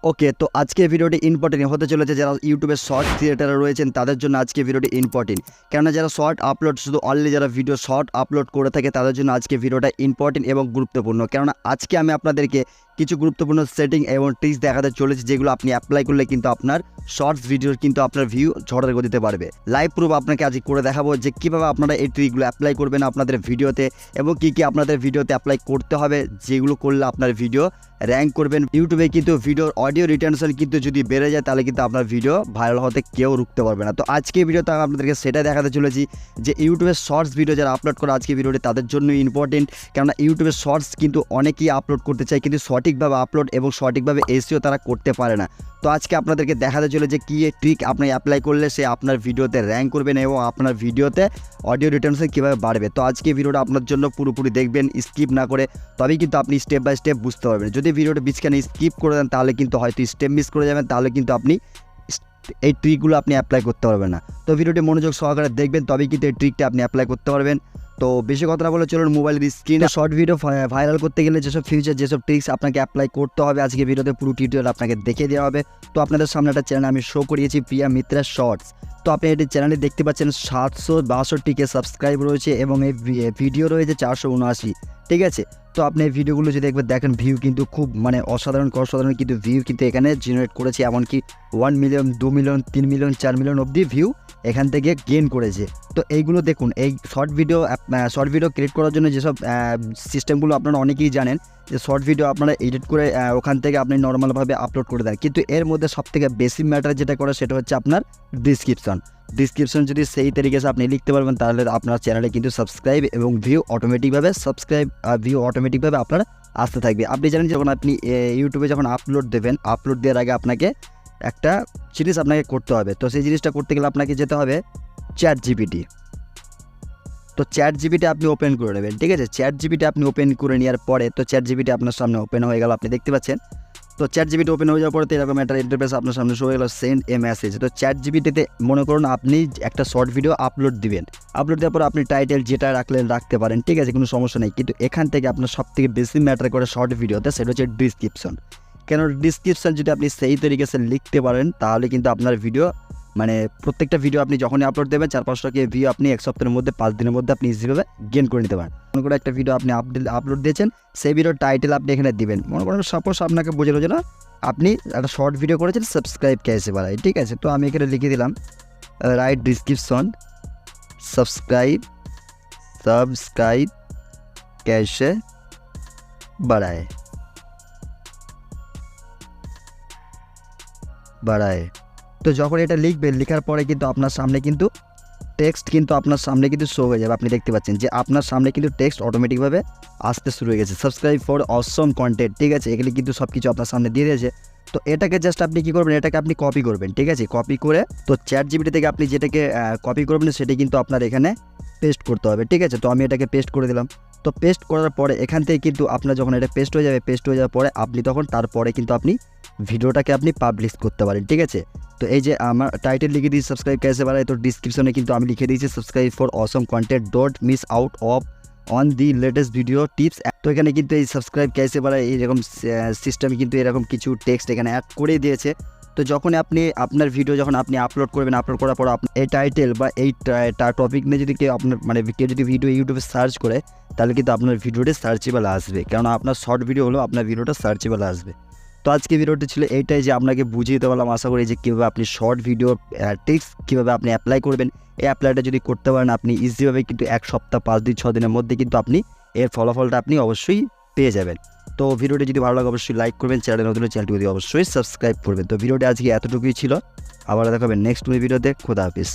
ওকে, তো আজকে ভিডিওটি ইম্পর্টেন্ট হতে চলেছে যারা ইউটিউবের শর্ট ক্রিয়েটার রয়েছেন তাদের জন্য আজকে ভিডিওটি ইম্পর্টেন্ট। কেননা যারা শর্ট আপলোড শুধু অনলি যারা ভিডিও শর্ট আপলোড করে থাকে তাদের জন্য আজকে ভিডিওটা ইম্পর্টেন্ট এবং গুরুত্বপূর্ণ। কেননা আজকে আমি আপনাদেরকে কিছু গুরুত্বপূর্ণ সেটিং এবং ট্রিক্স দেখাতে চলেছি যেগুলো আপনি অ্যাপ্লাই করলে কিন্তু আপনার শর্টস ভিডিওর কিন্তু আপনার ভিউ ঝড়ের গতিতে পারবে। লাইভ প্রুফ আপনাকে আজকে করে দেখাবো যে কীভাবে আপনারা এই ট্রিকগুলো অ্যাপ্লাই করবেন আপনাদের ভিডিওতে এবং কী কী আপনাদের ভিডিওতে অ্যাপ্লাই করতে হবে, যেগুলো করলে আপনার ভিডিও র্যাঙ্ক করবেন। ইউটিউবে কিন্তু ভিডিওর অডিও রিটেনশন কিন্তু যদি বেড়ে যায় তাহলে কিন্তু আপনার ভিডিও ভাইরাল হতে কেউ রুখতে পারবে না। তো আজকে ভিডিওতে আমি আপনাদেরকে সেটা দেখাতে চলেছি যে ইউটিউবের শর্টস ভিডিও যারা আপলোড করে আজকে ভিডিওটি তাদের জন্য ইম্পর্টেন্ট। কেননা ইউটিউবের শর্টস কিন্তু অনেকেই আপলোড করতে চায় কিন্তু সঠিকভাবে আপলোড এবং সঠিকভাবে এসইও তারা করতে পারে না। তো আজকে আপনাদেরকে দেখাতে চলে যে কী ট্রিক আপনি অ্যাপ্লাই করলে সে আপনার ভিডিওতে র্যাঙ্ক করবেন এবং আপনার ভিডিওতে অডিও রিটেনশন কীভাবে বাড়বে। তো আজকে ভিডিওটা আপনার জন্য পুরোপুরি দেখবেন, স্কিপ না করে, তবেই কিন্তু আপনি স্টেপ বাই স্টেপ বুঝতে পারবেন। যদি ভিডিওটা বিচখানে স্কিপ করে দেন তাহলে কিন্তু হয়তো স্টেপ মিস করে যাবেন, তাহলে কিন্তু আপনি এই ট্রিকগুলো আপনি অ্যাপ্লাই করতে পারবেন না। তো ভিডিওটি মনোযোগ সহকারে দেখবেন তবেই কিন্তু এই ট্রিকটা আপনি অ্যাপ্লাই করতে পারবেন। তো বেশি কথা না বলে চলুন মোবাইলের স্ক্রিনে শর্ট ভিডিও ভাইরাল করতে গেলে যেসব ফিউচার যেসব ট্রিক্স আপনাকে অ্যাপ্লাই করতে হবে আজকে ভিডিওতে পুরো টিউটোরিয়াল আপনাকে দেখিয়ে দেওয়া হবে। তো আপনাদের সামনে একটা চ্যানেল আমি শো করিয়েছি, প্রিয়া মিত্রা শর্টস। তো আপনি এটি চ্যানেলে দেখতে পাচ্ছেন 762কে সাবস্ক্রাইব রয়েছে এবং এই ভিডিও রয়েছে 479। ঠিক আছে, তো আপনি এই ভিডিওগুলো যদি একবার দেখেন ভিউ কিন্তু খুব অসাধারণ কিন্তু ভিউ কিন্তু এখানে জেনারেট করেছে, এমনকি 1 মিলিয়ন 2 মিলিয়ন 3 মিলিয়ন 4 মিলিয়ন অবধি ভিউ এখান থেকে গেইন করেছে। তো এইগুলো দেখুন, এই শর্ট ভিডিও ক্রিয়েট করার জন্য যেসব সিস্টেমগুলো আপনারা অনেকেই জানেন যে শর্ট ভিডিও আপনারা এডিট করে ওখান থেকে আপনি নর্মালভাবে আপলোড করে দেন, কিন্তু এর মধ্যে সবথেকে বেশি ম্যাটার যেটা করে সেটা হচ্ছে আপনার ডিসক্রিপশন যদি সেই তরিকে আপনি লিখতে পারবেন তাহলে আপনার চ্যানেলে কিন্তু সাবস্ক্রাইব এবং ভিউ অটোমেটিকভাবে আপনার আসতে থাকবে। আপনি জানেন যখন আপনি ইউটিউবে যখন আপলোড দেওয়ার আগে আপনাকে একটা জিনিস আপনাকে করতে হবে। তো সেই জিনিসটা করতে গেলে আপনাকে যেতে হবে চ্যাট জিপিটি। তো চ্যাট জিপিটি আপনি ওপেন করে নেবেন। ঠিক আছে, চ্যাট জিপিটি আপনি ওপেন করে নেওয়ার পরে তো চ্যাট জিপিটি আপনার সামনে ওপেন হয়ে গেল, আপনি দেখতে পাচ্ছেন। তো চ্যাট জিপিটি ওপেন হয়ে যাওয়ার পরে এরকম একটা ইন্টারফেস আপনার সামনে শো হয়ে গেল, সেন্ড এ মেসেজ। তো চ্যাট জিপিটিতে মনে করুন আপনি একটা শর্ট ভিডিও আপলোড দেওয়ার পর আপনি টাইটেল যেটা রাখতে পারেন, ঠিক আছে, কোনো সমস্যা নেই। কিন্তু এখান থেকে আপনার সবথেকে বেশি ম্যাটার করে শর্ট ভিডিওতে সেটা হচ্ছে ডিসক্রিপশন। কেন ডিসক্রিপশন যদি আপনি সেই তরিকে লিখতে পারেন তাহলে কিন্তু আপনার ভিডিও প্রত্যেকটা ভিডিও আপনি যখনই আপলোড দেবেন 4-5টাকে ভিউ আপনি এক সপ্তাহের মধ্যে 5 দিনের মধ্যে আপনি ইজিভাবে গেইন করে নিতে পারেন। মনে করে একটা ভিডিও আপনি আপলোড দিয়েছেন, সেই ভিডিওর টাইটেল আপনি এখানে দিবেন। মনে করেন সাপোজ আপনাকে বোঝালো যে না আপনি একটা শর্ট ভিডিও করেছেন সাবস্ক্রাইব কাইসে বাড়াই। ঠিক আছে, তো আমি এখানে লিখে দিলাম রাইট ডিসক্রিপশন সাবস্ক্রাইব কাইসে বাড়ায়। তো যখন এটা লিখবেন, লেখার পরে কিন্তু আপনার সামনে কিন্তু টেক্সট শো হয়ে যাবে। আপনি দেখতে পাচ্ছেন যে আপনার সামনে কিন্তু টেক্সট অটোমেটিকভাবে আসতে শুরু হয়ে গেছে, সাবস্ক্রাইব ফর অসম কন্টেন্ট। ঠিক আছে, এগুলি কিন্তু সব কিছু আপনার সামনে দিয়ে দিয়েছে। তো এটাকে জাস্ট আপনি কী করবেন, এটাকে আপনি কপি করবেন। ঠিক আছে, কপি করে তো চ্যাট জিপিটি থেকে আপনি যেটাকে কপি করবেন সেটা কিন্তু আপনার এখানে পেস্ট করতে হবে। ঠিক আছে, তো আমি এটাকে পেস্ট করে দিলাম। তো পেস্ট করার পরে এখান থেকে কিন্তু আপনার যখন এটা পেস্ট হয়ে যাওয়ার পরে আপনি তখন তারপরে কিন্তু আপনি ভিডিওটাকে আপনি পাবলিশ করতে পারেন। ঠিক আছে, তো এই যে আমার টাইটেল লিখে দিয়েছি সাবস্ক্রাইব কাইসে বাড়ায়, তো ডিসক্রিপশনে কিন্তু আমি লিখে দিয়েছি subscribe for Assam content, don't miss out on the latest video tips. তো এখানে কিন্তু এই সাবস্ক্রাইব কাইসে বাড়ায় এইরকম সিস্টেম কিন্তু এরকম কিছু টেক্সট এখানে অ্যাড করে দিয়েছে। তো যখন আপনি আপনার ভিডিও যখন আপনি আপলোড করবেন, আপলোড করার পর আপনি এই টাইটেল বা এই টপিক নিয়ে যদি কেউ আপনার কেউ যদি ভিডিও ইউটিউবে সার্চ করে তাহলে কিন্তু আপনার ভিডিওটি সার্চেবল আসবে, কেননা আপনার শর্ট ভিডিও হলো আপনার ভিডিওটা সার্চেবল আসবে। তো আজকে ভিডিওটি ছিল এইটাই যে আপনাকে বুঝিয়ে দিতে পারলাম, আশা করি যে কীভাবে আপনি শর্ট ভিডিও টিপস কীভাবে আপনি অ্যাপ্লাই করবেন। এই অ্যাপ্লাইটা যদি করতে পারেন আপনি ইজিভাবে কিন্তু 1 সপ্তাহ 5 দিন 6 দিনের মধ্যে কিন্তু আপনি এর ফলাফলটা আপনি অবশ্যই পেয়ে যাবেন। তো ভিডিওটি যদি ভালো লাগে অবশ্যই লাইক করবেন, চ্যানেলে নতুন চ্যানেলটি অবশ্যই সাবস্ক্রাইব করবেন। তো ভিডিওটি আজকে এতটুকুই ছিল, আবার দেখাবেন নেক্সট ভিডিওতে। খোদা হাফিজ।